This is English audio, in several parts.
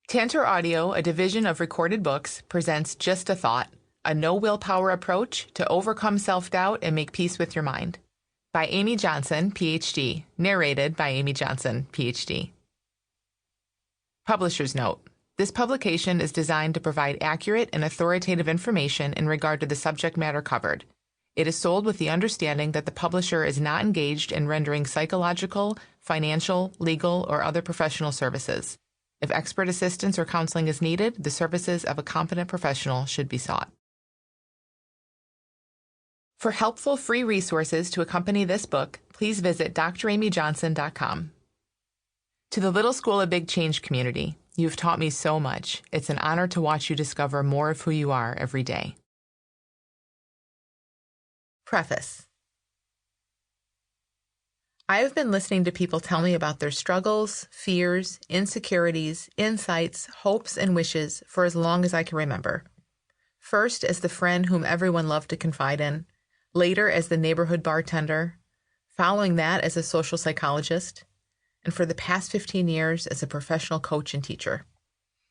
Tantor Audio, a division of Recorded Books, presents Just a Thought, a no-willpower approach to overcome self-doubt and make peace with your mind. By Amy Johnson, Ph.D., narrated by Amy Johnson, Ph.D. Publisher's note. This publication is designed to provide accurate and authoritative information in regard to the subject matter covered. It is sold with the understanding that the publisher is not engaged in rendering psychological, financial, legal, or other professional services. If expert assistance or counseling is needed, the services of a competent professional should be sought. For helpful free resources to accompany this book, please visit dramyjohnson.com. To the Little School of Big Change community, you've taught me so much. It's an honor to watch you discover more of who you are every day. Preface. I have been listening to people tell me about their struggles, fears, insecurities, insights, hopes, and wishes for as long as I can remember. First as the friend whom everyone loved to confide in, later as the neighborhood bartender, following that as a social psychologist, and for the past 15 years as a professional coach and teacher.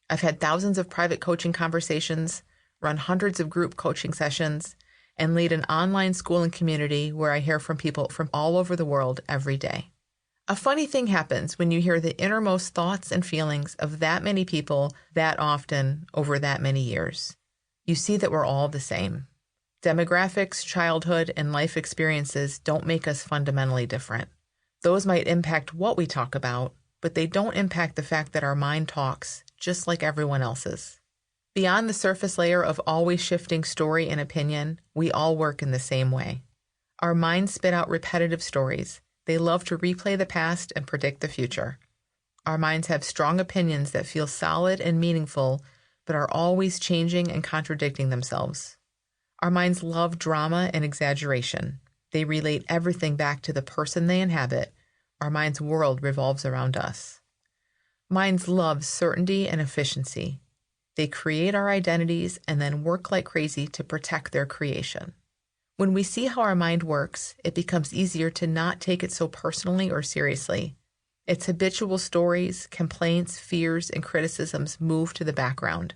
I've had thousands of private coaching conversations, run hundreds of group coaching sessions, and lead an online school and community where I hear from people from all over the world every day. A funny thing happens when you hear the innermost thoughts and feelings of that many people that often over that many years. You see that we're all the same. Demographics, childhood, and life experiences don't make us fundamentally different. Those might impact what we talk about, but they don't impact the fact that our mind talks just like everyone else's. Beyond the surface layer of always shifting story and opinion, we all work in the same way. Our minds spit out repetitive stories. They love to replay the past and predict the future. Our minds have strong opinions that feel solid and meaningful, but are always changing and contradicting themselves. Our minds love drama and exaggeration. They relate everything back to the person they inhabit. Our mind's world revolves around us. Minds love certainty and efficiency. They create our identities and then work like crazy to protect their creation. When we see how our mind works, it becomes easier to not take it so personally or seriously. Its habitual stories, complaints, fears, and criticisms move to the background.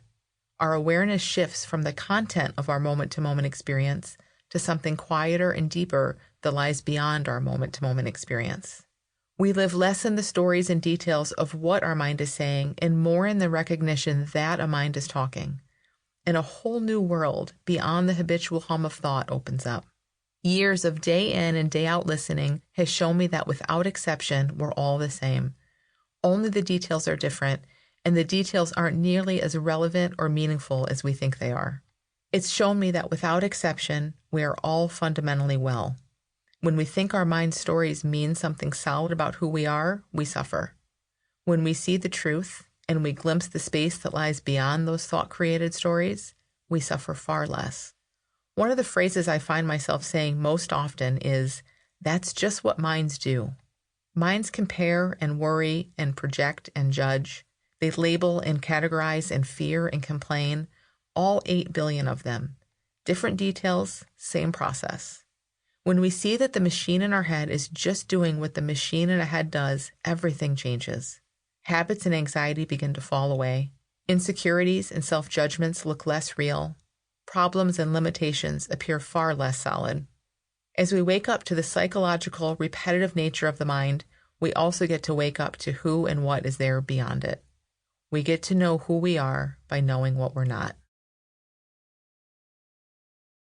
Our awareness shifts from the content of our moment-to-moment experience to something quieter and deeper that lies beyond our moment-to-moment experience. We live less in the stories and details of what our mind is saying and more in the recognition that a mind is talking. And a whole new world beyond the habitual hum of thought opens up. Years of day in and day out listening has shown me that without exception, we're all the same. Only the details are different, and the details aren't nearly as relevant or meaningful as we think they are. It's shown me that without exception, we are all fundamentally well. When we think our mind's stories mean something solid about who we are, we suffer. When we see the truth and we glimpse the space that lies beyond those thought-created stories, we suffer far less. One of the phrases I find myself saying most often is, "That's just what minds do." Minds compare and worry and project and judge. They label and categorize and fear and complain, all 8 billion of them. Different details, same process. When we see that the machine in our head is just doing what the machine in our head does, everything changes. Habits and anxiety begin to fall away. Insecurities and self-judgments look less real. Problems and limitations appear far less solid. As we wake up to the psychological, repetitive nature of the mind, we also get to wake up to who and what is there beyond it. We get to know who we are by knowing what we're not.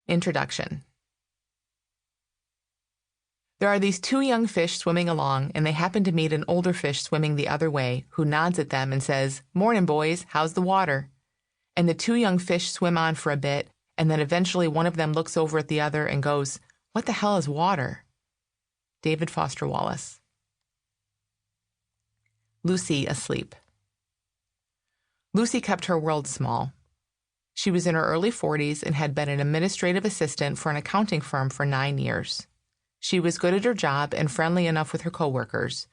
Introduction. There are these 2 young fish swimming along, and they happen to meet an older fish swimming the other way, who nods at them and says, "Morning, boys, how's the water?" And the 2 young fish swim on for a bit, and then eventually one of them looks over at the other and goes, "What the hell is water?" David Foster Wallace. Lucy asleep. Lucy kept her world small. She was in her early 40s and had been an administrative assistant for an accounting firm for 9 years. She was good at her job and friendly enough with her coworkers,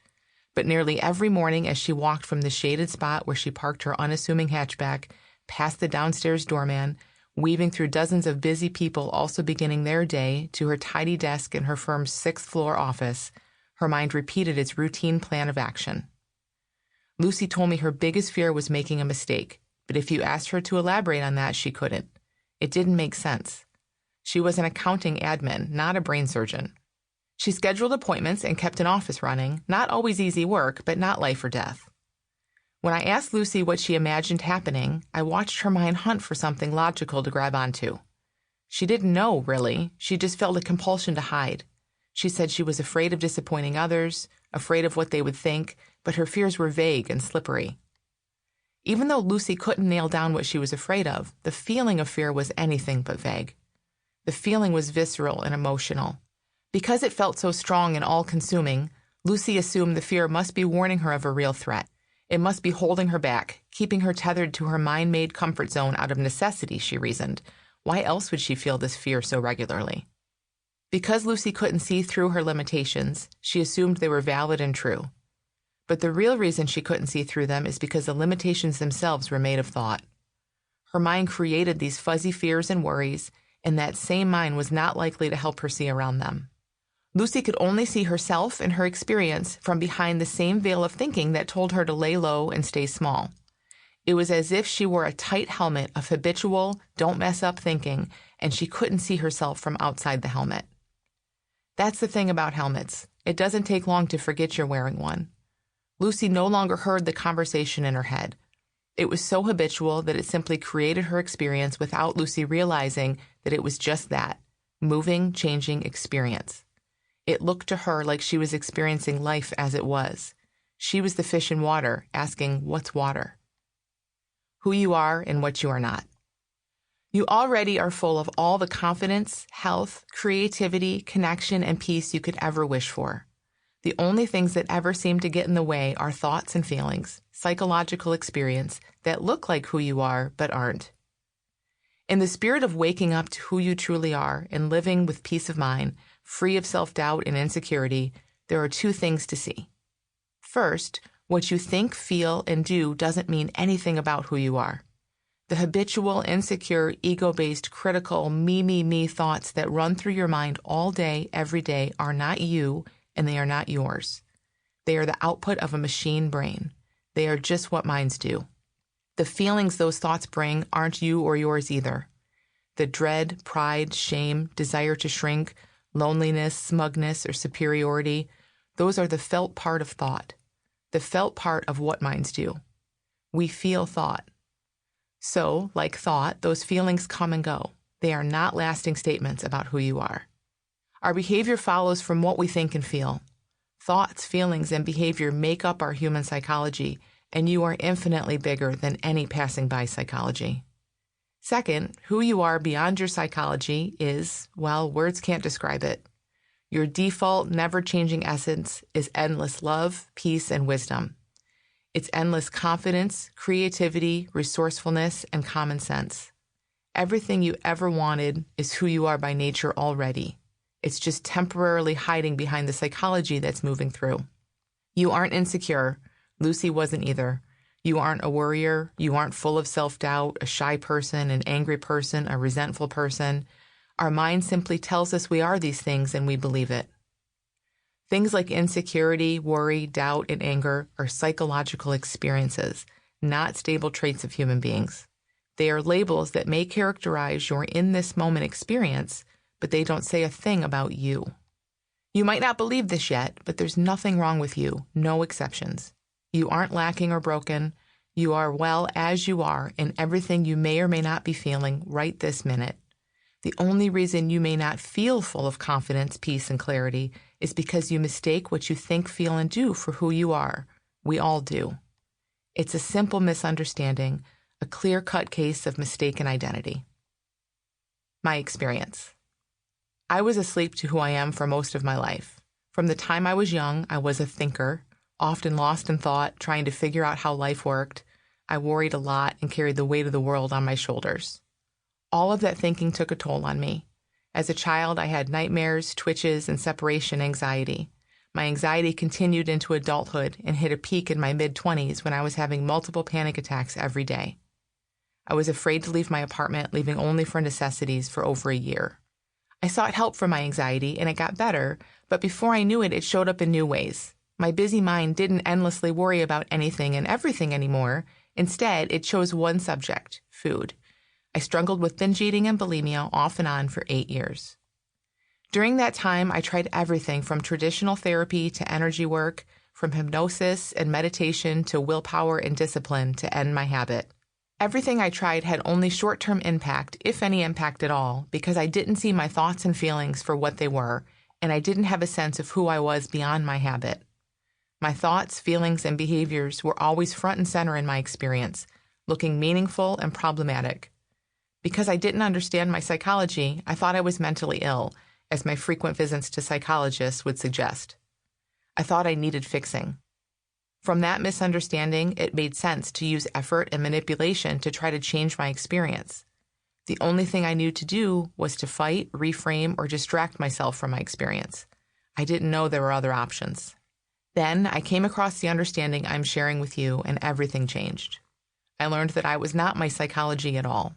but nearly every morning as she walked from the shaded spot where she parked her unassuming hatchback, past the downstairs doorman, weaving through dozens of busy people also beginning their day, to her tidy desk in her firm's 6th-floor office, her mind repeated its routine plan of action. Lucy told me her biggest fear was making a mistake, but if you asked her to elaborate on that, she couldn't. It didn't make sense. She was an accounting admin, not a brain surgeon. She scheduled appointments and kept an office running, not always easy work, but not life or death. When I asked Lucy what she imagined happening, I watched her mind hunt for something logical to grab onto. She didn't know, really. She just felt a compulsion to hide. She said she was afraid of disappointing others, afraid of what they would think, but her fears were vague and slippery. Even though Lucy couldn't nail down what she was afraid of, the feeling of fear was anything but vague. The feeling was visceral and emotional. Because it felt so strong and all-consuming, Lucy assumed the fear must be warning her of a real threat. It must be holding her back, keeping her tethered to her mind-made comfort zone out of necessity, she reasoned. Why else would she feel this fear so regularly? Because Lucy couldn't see through her limitations, she assumed they were valid and true. But the real reason she couldn't see through them is because the limitations themselves were made of thought. Her mind created these fuzzy fears and worries, and that same mind was not likely to help her see around them. Lucy could only see herself and her experience from behind the same veil of thinking that told her to lay low and stay small. It was as if she wore a tight helmet of habitual, don't mess up thinking, and she couldn't see herself from outside the helmet. That's the thing about helmets. It doesn't take long to forget you're wearing one. Lucy no longer heard the conversation in her head. It was so habitual that it simply created her experience without Lucy realizing that it was just that, moving, changing experience. It looked to her like she was experiencing life as it was. She was the fish in water, asking, what's water? Who you are and what you are not. You already are full of all the confidence, health, creativity, connection, and peace you could ever wish for. The only things that ever seem to get in the way are thoughts and feelings, psychological experience that look like who you are but aren't. In the spirit of waking up to who you truly are and living with peace of mind, free of self-doubt and insecurity, there are two things to see. First, what you think, feel, and do doesn't mean anything about who you are. The habitual, insecure, ego-based, critical, me thoughts that run through your mind all day, every day are not you, and they are not yours. They are the output of a machine brain. They are just what minds do. The feelings those thoughts bring aren't you or yours either. The dread, pride, shame, desire to shrink, loneliness, smugness, or superiority, those are the felt part of thought, the felt part of what minds do. We feel thought. So, like thought, those feelings come and go. They are not lasting statements about who you are. Our behavior follows from what we think and feel. Thoughts, feelings, and behavior make up our human psychology, and you are infinitely bigger than any passing by psychology. Second, who you are beyond your psychology is, well, words can't describe it. Your default, never-changing essence is endless love, peace, and wisdom. It's endless confidence, creativity, resourcefulness, and common sense. Everything you ever wanted is who you are by nature already. It's just temporarily hiding behind the psychology that's moving through. You aren't insecure. Lucy wasn't either. You aren't a worrier. You aren't full of self-doubt, a shy person, an angry person, a resentful person. Our mind simply tells us we are these things and we believe it. Things like insecurity, worry, doubt, and anger are psychological experiences, not stable traits of human beings. They are labels that may characterize your in-this-moment experience, but they don't say a thing about you. You might not believe this yet, but there's nothing wrong with you, no exceptions. You aren't lacking or broken. You are well as you are in everything you may or may not be feeling right this minute. The only reason you may not feel full of confidence, peace, and clarity is because you mistake what you think, feel, and do for who you are. We all do. It's a simple misunderstanding, a clear-cut case of mistaken identity. My experience. I was asleep to who I am for most of my life. From the time I was young, I was a thinker, often lost in thought, trying to figure out how life worked. I worried a lot and carried the weight of the world on my shoulders. All of that thinking took a toll on me. As a child, I had nightmares, twitches, and separation anxiety. My anxiety continued into adulthood and hit a peak in my mid-20s when I was having multiple panic attacks every day. I was afraid to leave my apartment, leaving only for necessities, for over a year. I sought help for my anxiety, and it got better, but before I knew it, it showed up in new ways. My busy mind didn't endlessly worry about anything and everything anymore. Instead, it chose one subject, food. I struggled with binge eating and bulimia off and on for 8 years. During that time, I tried everything from traditional therapy to energy work, from hypnosis and meditation to willpower and discipline to end my habit. Everything I tried had only short-term impact, if any impact at all, because I didn't see my thoughts and feelings for what they were, and I didn't have a sense of who I was beyond my habit. My thoughts, feelings, and behaviors were always front and center in my experience, looking meaningful and problematic. Because I didn't understand my psychology, I thought I was mentally ill, as my frequent visits to psychologists would suggest. I thought I needed fixing. From that misunderstanding, it made sense to use effort and manipulation to try to change my experience. The only thing I knew to do was to fight, reframe, or distract myself from my experience. I didn't know there were other options. Then I came across the understanding I'm sharing with you, and everything changed. I learned that I was not my psychology at all.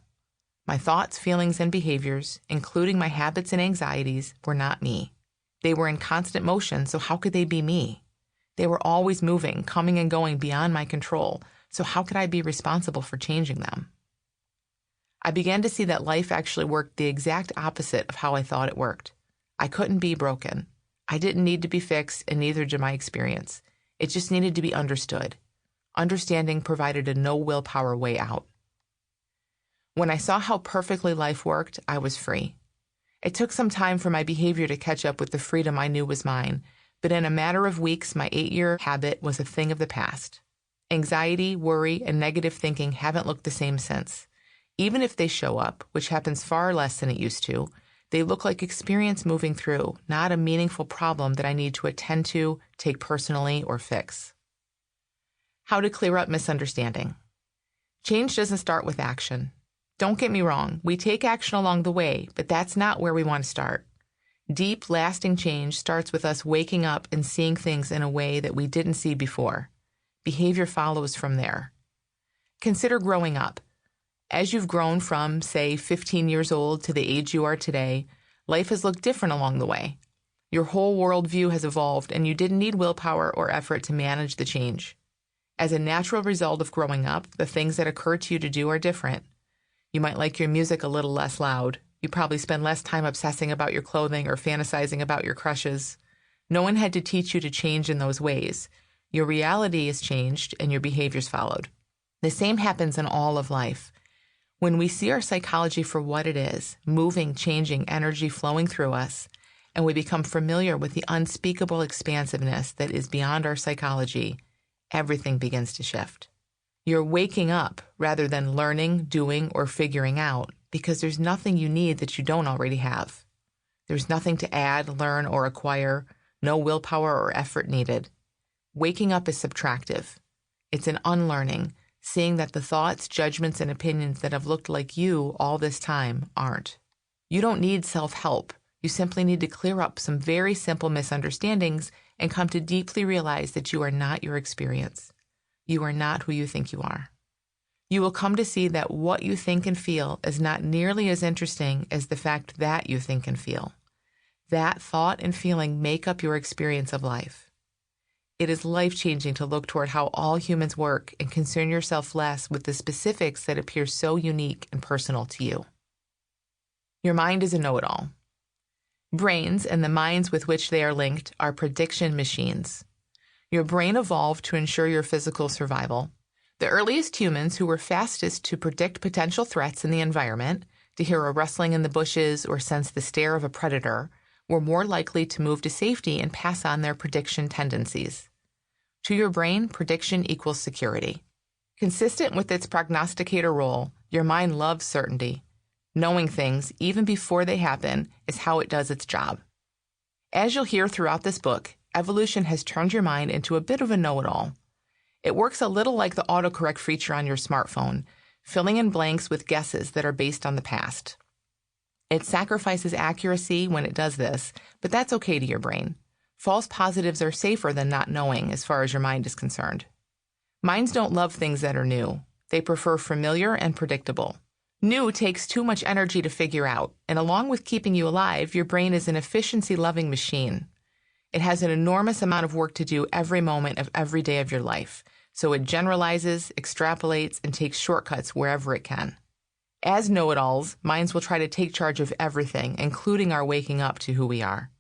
My thoughts, feelings, and behaviors, including my habits and anxieties, were not me. They were in constant motion, so how could they be me? They were always moving, coming and going beyond my control, so how could I be responsible for changing them? I began to see that life actually worked the exact opposite of how I thought it worked. I couldn't be broken. I didn't need to be fixed, and neither did my experience. It just needed to be understood. Understanding provided a no-willpower way out. When I saw how perfectly life worked, I was free. It took some time for my behavior to catch up with the freedom I knew was mine, but in a matter of weeks, my 8-year habit was a thing of the past. Anxiety, worry, and negative thinking haven't looked the same since. Even if they show up, which happens far less than it used to, they look like experience moving through, not a meaningful problem that I need to attend to, take personally, or fix. How to clear up misunderstanding. Change doesn't start with action. Don't get me wrong, we take action along the way, but that's not where we want to start. Deep, lasting change starts with us waking up and seeing things in a way that we didn't see before. Behavior follows from there. Consider growing up. As you've grown from, say, 15 years old to the age you are today, life has looked different along the way. Your whole worldview has evolved, and you didn't need willpower or effort to manage the change. As a natural result of growing up, the things that occur to you to do are different. You might like your music a little less loud. You probably spend less time obsessing about your clothing or fantasizing about your crushes. No one had to teach you to change in those ways. Your reality is changed and your behaviors followed. The same happens in all of life. When we see our psychology for what it is, moving, changing, energy flowing through us, and we become familiar with the unspeakable expansiveness that is beyond our psychology, everything begins to shift. You're waking up rather than learning, doing, or figuring out, because there's nothing you need that you don't already have. There's nothing to add, learn, or acquire, no willpower or effort needed. Waking up is subtractive. It's an unlearning, seeing that the thoughts, judgments, and opinions that have looked like you all this time aren't. You don't need self-help. You simply need to clear up some very simple misunderstandings and come to deeply realize that you are not your experience. You are not who you think you are. You will come to see that what you think and feel is not nearly as interesting as the fact that you think and feel. That thought and feeling make up your experience of life. It is life-changing to look toward how all humans work and concern yourself less with the specifics that appear so unique and personal to you. Your mind is a know-it-all. Brains and the minds with which they are linked are prediction machines. Your brain evolved to ensure your physical survival. The earliest humans who were fastest to predict potential threats in the environment, to hear a rustling in the bushes or sense the stare of a predator, were more likely to move to safety and pass on their prediction tendencies. To your brain, prediction equals security. Consistent with its prognosticator role, your mind loves certainty. Knowing things, even before they happen, is how it does its job. As you'll hear throughout this book, evolution has turned your mind into a bit of a know-it-all. It works a little like the autocorrect feature on your smartphone, filling in blanks with guesses that are based on the past. It sacrifices accuracy when it does this, but that's okay to your brain. False positives are safer than not knowing as far as your mind is concerned. Minds don't love things that are new. They prefer familiar and predictable. New takes too much energy to figure out, and along with keeping you alive, your brain is an efficiency-loving machine. It has an enormous amount of work to do every moment of every day of your life, so it generalizes, extrapolates, and takes shortcuts wherever it can. As know-it-alls, minds will try to take charge of everything, including our waking up to who we are.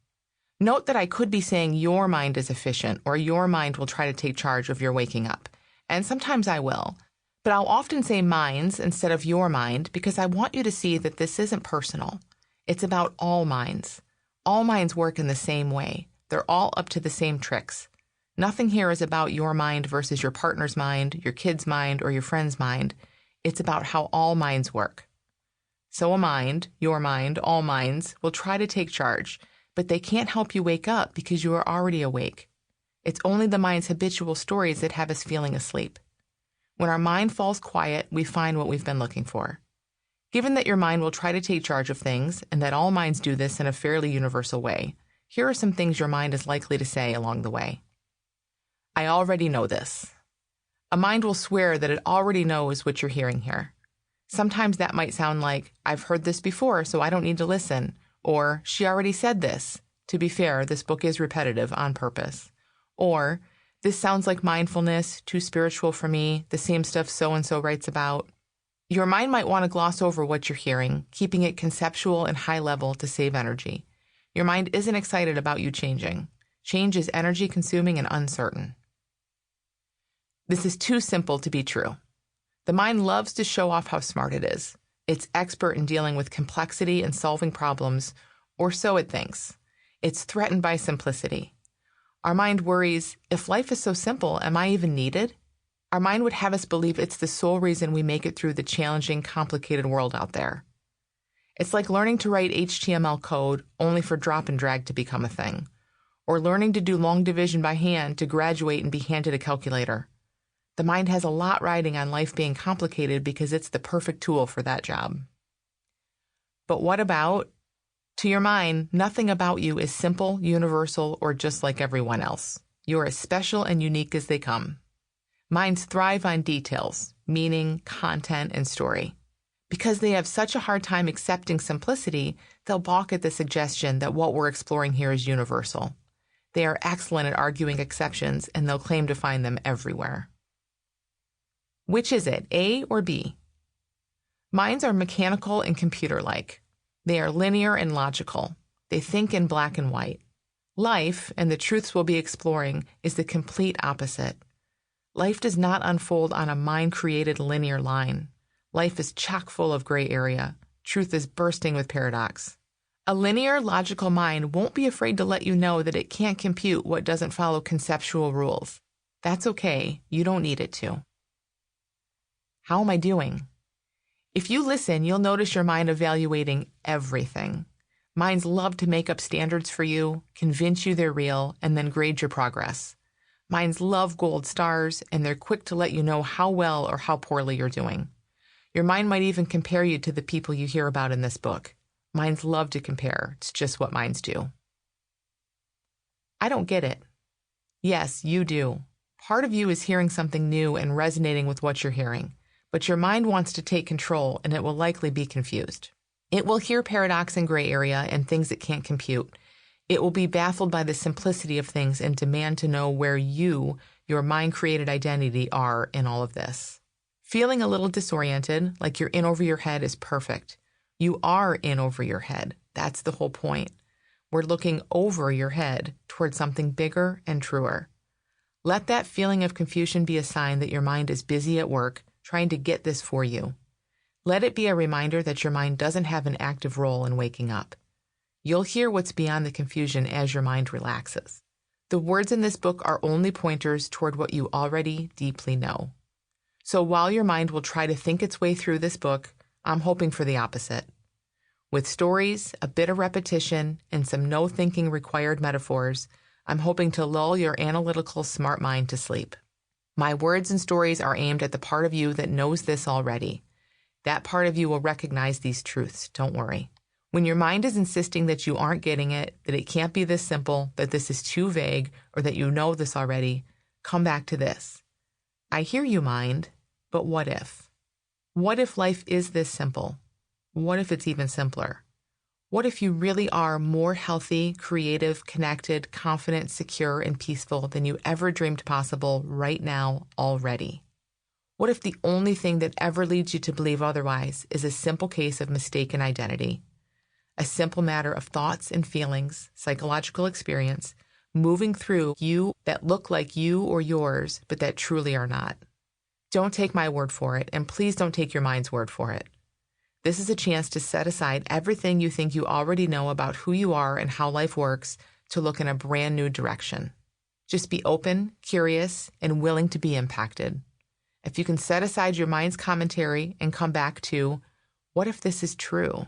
Note that I could be saying your mind is efficient, or your mind will try to take charge of your waking up, and sometimes I will. But I'll often say minds instead of your mind because I want you to see that this isn't personal. It's about all minds. All minds work in the same way. They're all up to the same tricks. Nothing here is about your mind versus your partner's mind, your kid's mind, or your friend's mind. It's about how all minds work. So a mind, your mind, all minds, will try to take charge, but they can't help you wake up because you are already awake. It's only the mind's habitual stories that have us feeling asleep. When our mind falls quiet, we find what we've been looking for. Given that your mind will try to take charge of things, and that all minds do this in a fairly universal way, here are some things your mind is likely to say along the way. I already know this. A mind will swear that it already knows what you're hearing here. Sometimes that might sound like, I've heard this before, so I don't need to listen, or she already said this. To be fair, this book is repetitive on purpose. Or, this sounds like mindfulness, too spiritual for me, the same stuff so-and-so writes about. Your mind might want to gloss over what you're hearing, keeping it conceptual and high level to save energy. Your mind isn't excited about you changing. Change is energy-consuming and uncertain. This is too simple to be true. The mind loves to show off how smart it is. It's expert in dealing with complexity and solving problems, or so it thinks. It's threatened by simplicity. Our mind worries, if life is so simple, am I even needed? Our mind would have us believe it's the sole reason we make it through the challenging, complicated world out there. It's like learning to write HTML code only for drop and drag to become a thing, or learning to do long division by hand to graduate and be handed a calculator. The mind has a lot riding on life being complicated because it's the perfect tool for that job. But what about? To your mind, nothing about you is simple, universal, or just like everyone else. You're as special and unique as they come. Minds thrive on details, meaning, content, and story. Because they have such a hard time accepting simplicity, they'll balk at the suggestion that what we're exploring here is universal. They are excellent at arguing exceptions, and they'll claim to find them everywhere. Which is it, A or B? Minds are mechanical and computer-like. They are linear and logical. They think in black and white. Life, and the truths we'll be exploring, is the complete opposite. Life does not unfold on a mind-created linear line. Life is chock full of gray area. Truth is bursting with paradox. A linear, logical mind won't be afraid to let you know that it can't compute what doesn't follow conceptual rules. That's okay. You don't need it to. How am I doing? If you listen, you'll notice your mind evaluating everything. Minds love to make up standards for you, convince you they're real, and then grade your progress. Minds love gold stars, and they're quick to let you know how well or how poorly you're doing. Your mind might even compare you to the people you hear about in this book. Minds love to compare. It's just what minds do. I don't get it. Yes, you do. Part of you is hearing something new and resonating with what you're hearing. But your mind wants to take control, and it will likely be confused. It will hear paradox and gray area and things it can't compute. It will be baffled by the simplicity of things and demand to know where you, your mind-created identity, are in all of this. Feeling a little disoriented, like you're in over your head, is perfect. You are in over your head. That's the whole point. We're looking over your head toward something bigger and truer. Let that feeling of confusion be a sign that your mind is busy at work, trying to get this for you. Let it be a reminder that your mind doesn't have an active role in waking up. You'll hear what's beyond the confusion as your mind relaxes. The words in this book are only pointers toward what you already deeply know. So while your mind will try to think its way through this book, I'm hoping for the opposite. With stories, a bit of repetition, and some no-thinking required metaphors, I'm hoping to lull your analytical, smart mind to sleep. My words and stories are aimed at the part of you that knows this already. That part of you will recognize these truths, don't worry. When your mind is insisting that you aren't getting it, that it can't be this simple, that this is too vague, or that you know this already, come back to this. I hear you, mind, but what if? What if life is this simple? What if it's even simpler? What if you really are more healthy, creative, connected, confident, secure, and peaceful than you ever dreamed possible right now already? What if the only thing that ever leads you to believe otherwise is a simple case of mistaken identity? A simple matter of thoughts and feelings, psychological experience, moving through you that look like you or yours, but that truly are not. Don't take my word for it, and please don't take your mind's word for it. This is a chance to set aside everything you think you already know about who you are and how life works to look in a brand new direction. Just be open, curious, and willing to be impacted. If you can set aside your mind's commentary and come back to, what if this is true?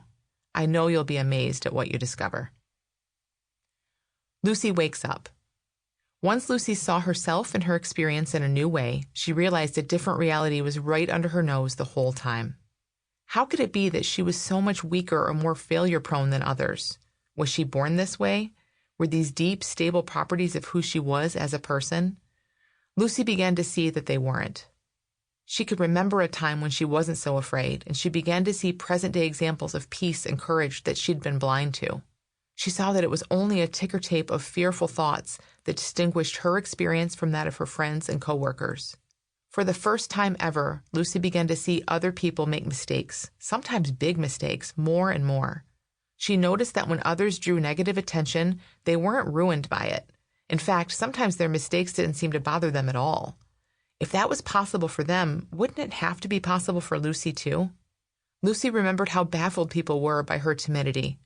I know you'll be amazed at what you discover. Lucy wakes up. Once Lucy saw herself and her experience in a new way, she realized a different reality was right under her nose the whole time. How could it be that she was so much weaker or more failure-prone than others? Was she born this way? Were these deep, stable properties of who she was as a person? Lucy began to see that they weren't. She could remember a time when she wasn't so afraid, and she began to see present-day examples of peace and courage that she'd been blind to. She saw that it was only a ticker tape of fearful thoughts that distinguished her experience from that of her friends and coworkers. For the first time ever, Lucy began to see other people make mistakes, sometimes big mistakes, more and more. She noticed that when others drew negative attention, they weren't ruined by it. In fact, sometimes their mistakes didn't seem to bother them at all. If that was possible for them, wouldn't it have to be possible for Lucy too? Lucy remembered how baffled people were by her timidity.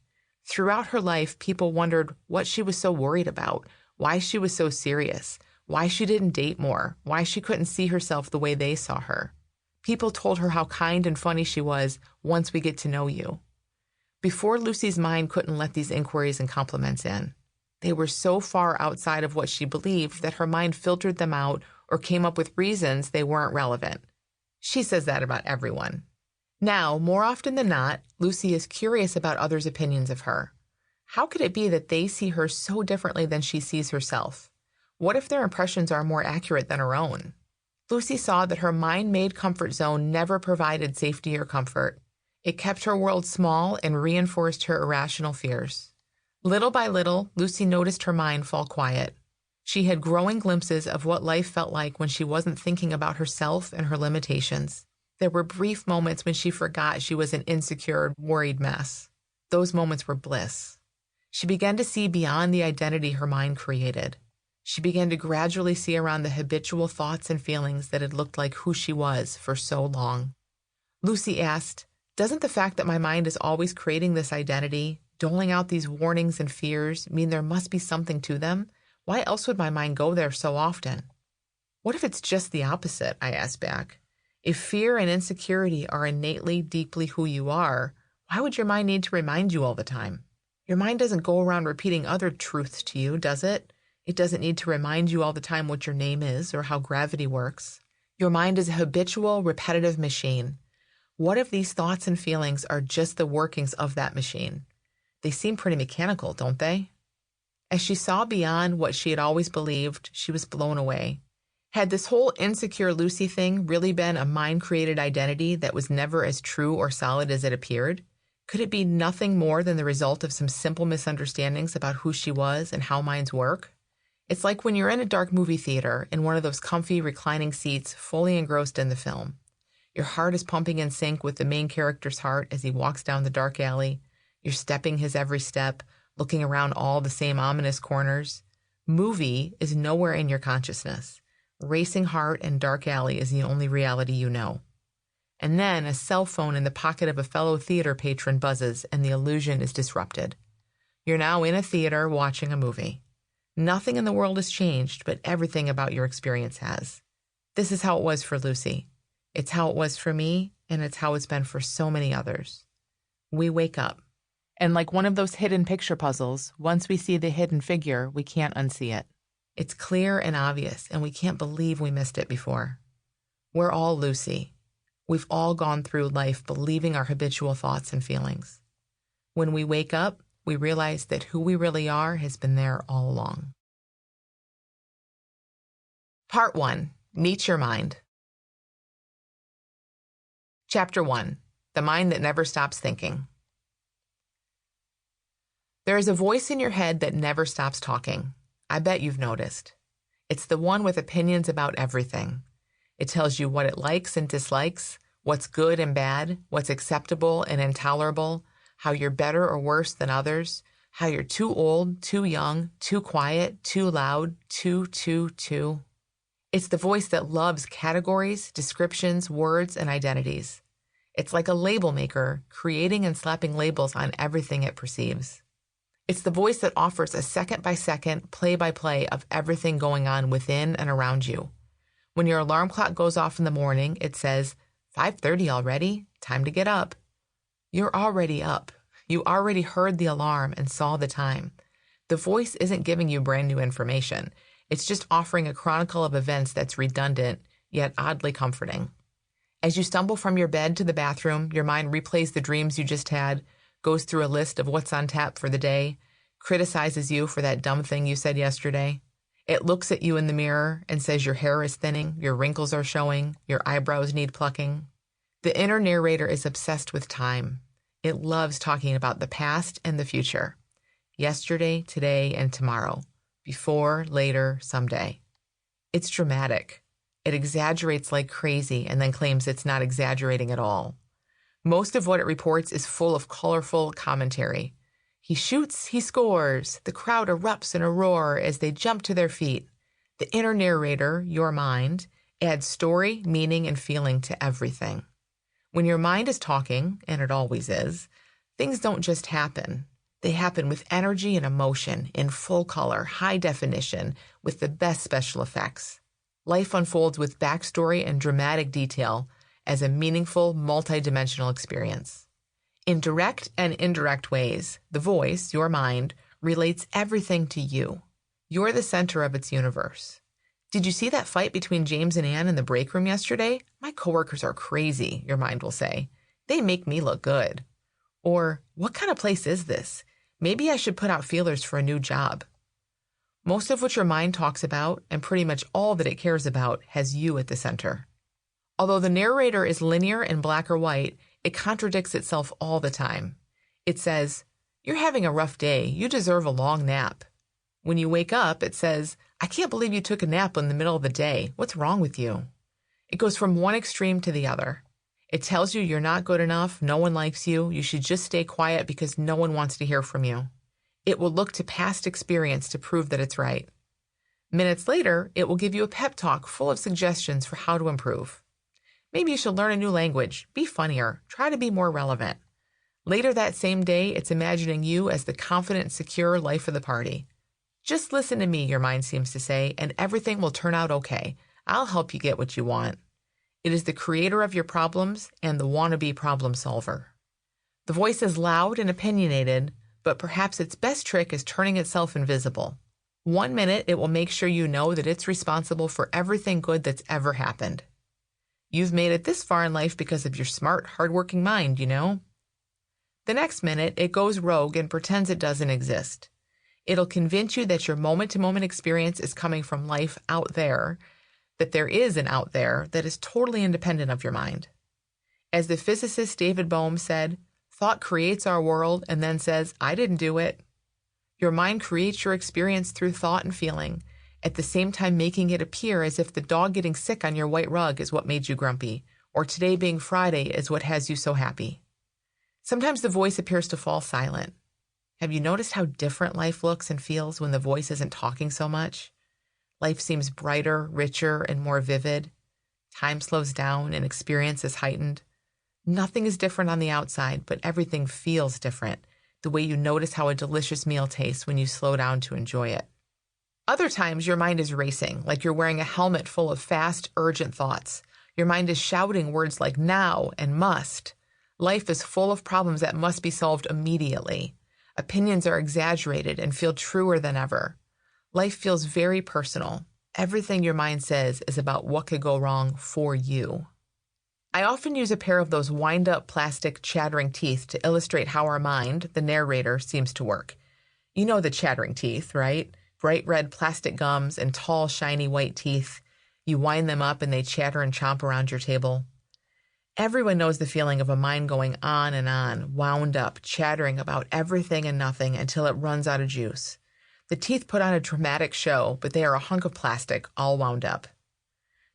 Throughout her life, people wondered what she was so worried about, why she was so serious, why she didn't date more, why she couldn't see herself the way they saw her. People told her how kind and funny she was once we get to know you. Before, Lucy's mind couldn't let these inquiries and compliments in. They were so far outside of what she believed that her mind filtered them out or came up with reasons they weren't relevant. She says that about everyone. Now, more often than not, Lucy is curious about others' opinions of her. How could it be that they see her so differently than she sees herself? What if their impressions are more accurate than her own? Lucy saw that her mind-made comfort zone never provided safety or comfort. It kept her world small and reinforced her irrational fears. Little by little, Lucy noticed her mind fall quiet. She had growing glimpses of what life felt like when she wasn't thinking about herself and her limitations. There were brief moments when she forgot she was an insecure, worried mess. Those moments were bliss. She began to see beyond the identity her mind created. She began to gradually see around the habitual thoughts and feelings that had looked like who she was for so long. Lucy asked, doesn't the fact that my mind is always creating this identity, doling out these warnings and fears, mean there must be something to them? Why else would my mind go there so often? What if it's just the opposite? I asked back. If fear and insecurity are innately, deeply who you are, why would your mind need to remind you all the time? Your mind doesn't go around repeating other truths to you, does it? It doesn't need to remind you all the time what your name is or how gravity works. Your mind is a habitual, repetitive machine. What if these thoughts and feelings are just the workings of that machine? They seem pretty mechanical, don't they? As she saw beyond what she had always believed, she was blown away. Had this whole insecure Lucy thing really been a mind-created identity that was never as true or solid as it appeared? Could it be nothing more than the result of some simple misunderstandings about who she was and how minds work? It's like when you're in a dark movie theater in one of those comfy reclining seats, fully engrossed in the film. Your heart is pumping in sync with the main character's heart as he walks down the dark alley. You're stepping his every step, looking around all the same ominous corners. Movie is nowhere in your consciousness. Racing heart and dark alley is the only reality you know. And then a cell phone in the pocket of a fellow theater patron buzzes and the illusion is disrupted. You're now in a theater watching a movie. Nothing in the world has changed, but everything about your experience has. This is how it was for Lucy. It's how it was for me, and it's how it's been for so many others. We wake up. And like one of those hidden picture puzzles, once we see the hidden figure, we can't unsee it. It's clear and obvious, and we can't believe we missed it before. We're all Lucy. We've all gone through life believing our habitual thoughts and feelings. When we wake up, we realize that who we really are has been there all along. Part 1. Meet Your Mind. Chapter 1. The Mind That Never Stops Thinking. There is a voice in your head that never stops talking. I bet you've noticed. It's the one with opinions about everything. It tells you what it likes and dislikes, what's good and bad, what's acceptable and intolerable, how you're better or worse than others, how you're too old, too young, too quiet, too loud, too. It's the voice that loves categories, descriptions, words, and identities. It's like a label maker, creating and slapping labels on everything it perceives. It's the voice that offers a second-by-second, play-by-play of everything going on within and around you. When your alarm clock goes off in the morning, it says, 5:30 already, time to get up. You're already up. You already heard the alarm and saw the time. The voice isn't giving you brand new information. It's just offering a chronicle of events that's redundant, yet oddly comforting. As you stumble from your bed to the bathroom, your mind replays the dreams you just had, goes through a list of what's on tap for the day, criticizes you for that dumb thing you said yesterday. It looks at you in the mirror and says your hair is thinning, your wrinkles are showing, your eyebrows need plucking. The inner narrator is obsessed with time. It loves talking about the past and the future. Yesterday, today, and tomorrow. Before, later, someday. It's dramatic. It exaggerates like crazy and then claims it's not exaggerating at all. Most of what it reports is full of colorful commentary. He shoots, he scores. The crowd erupts in a roar as they jump to their feet. The inner narrator, your mind, adds story, meaning, and feeling to everything. When your mind is talking, and it always is, things don't just happen. They happen with energy and emotion, in full color, high definition, with the best special effects. Life unfolds with backstory and dramatic detail as a meaningful, multidimensional experience. In direct and indirect ways, the voice, your mind, relates everything to you. You're the center of its universe. Did you see that fight between James and Ann in the break room yesterday? My coworkers are crazy, your mind will say. They make me look good. Or, what kind of place is this? Maybe I should put out feelers for a new job. Most of what your mind talks about, and pretty much all that it cares about, has you at the center. Although the narrator is linear and black or white, it contradicts itself all the time. It says, "You're having a rough day. You deserve a long nap." When you wake up, it says, "I can't believe you took a nap in the middle of the day. What's wrong with you?" It goes from one extreme to the other. It tells you you're not good enough, no one likes you, you should just stay quiet because no one wants to hear from you. It will look to past experience to prove that it's right. Minutes later, it will give you a pep talk full of suggestions for how to improve. Maybe you should learn a new language, be funnier, try to be more relevant. Later that same day, it's imagining you as the confident, secure life of the party. Just listen to me, your mind seems to say, and everything will turn out okay. I'll help you get what you want. It is the creator of your problems and the wannabe problem solver. The voice is loud and opinionated, but perhaps its best trick is turning itself invisible. 1 minute, it will make sure you know that it's responsible for everything good that's ever happened. You've made it this far in life because of your smart, hardworking mind, you know? The next minute, it goes rogue and pretends it doesn't exist. It'll convince you that your moment-to-moment experience is coming from life out there, that there is an out there that is totally independent of your mind. As the physicist David Bohm said, thought creates our world and then says, I didn't do it. Your mind creates your experience through thought and feeling, at the same time making it appear as if the dog getting sick on your white rug is what made you grumpy, or today being Friday is what has you so happy. Sometimes the voice appears to fall silent. Have you noticed how different life looks and feels when the voice isn't talking so much? Life seems brighter, richer, and more vivid. Time slows down and experience is heightened. Nothing is different on the outside, but everything feels different, the way you notice how a delicious meal tastes when you slow down to enjoy it. Other times, your mind is racing, like you're wearing a helmet full of fast, urgent thoughts. Your mind is shouting words like now and must. Life is full of problems that must be solved immediately. Opinions are exaggerated and feel truer than ever. Life feels very personal. Everything your mind says is about what could go wrong for you. I often use a pair of those wind-up plastic chattering teeth to illustrate how our mind, the narrator, seems to work. You know the chattering teeth, right? Bright red plastic gums and tall, shiny white teeth. You wind them up and they chatter and chomp around your table. Everyone knows the feeling of a mind going on and on, wound up, chattering about everything and nothing until it runs out of juice. The teeth put on a dramatic show, but they are a hunk of plastic, all wound up.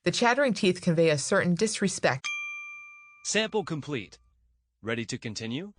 The chattering teeth convey a certain disrespect. Sample complete. Ready to continue?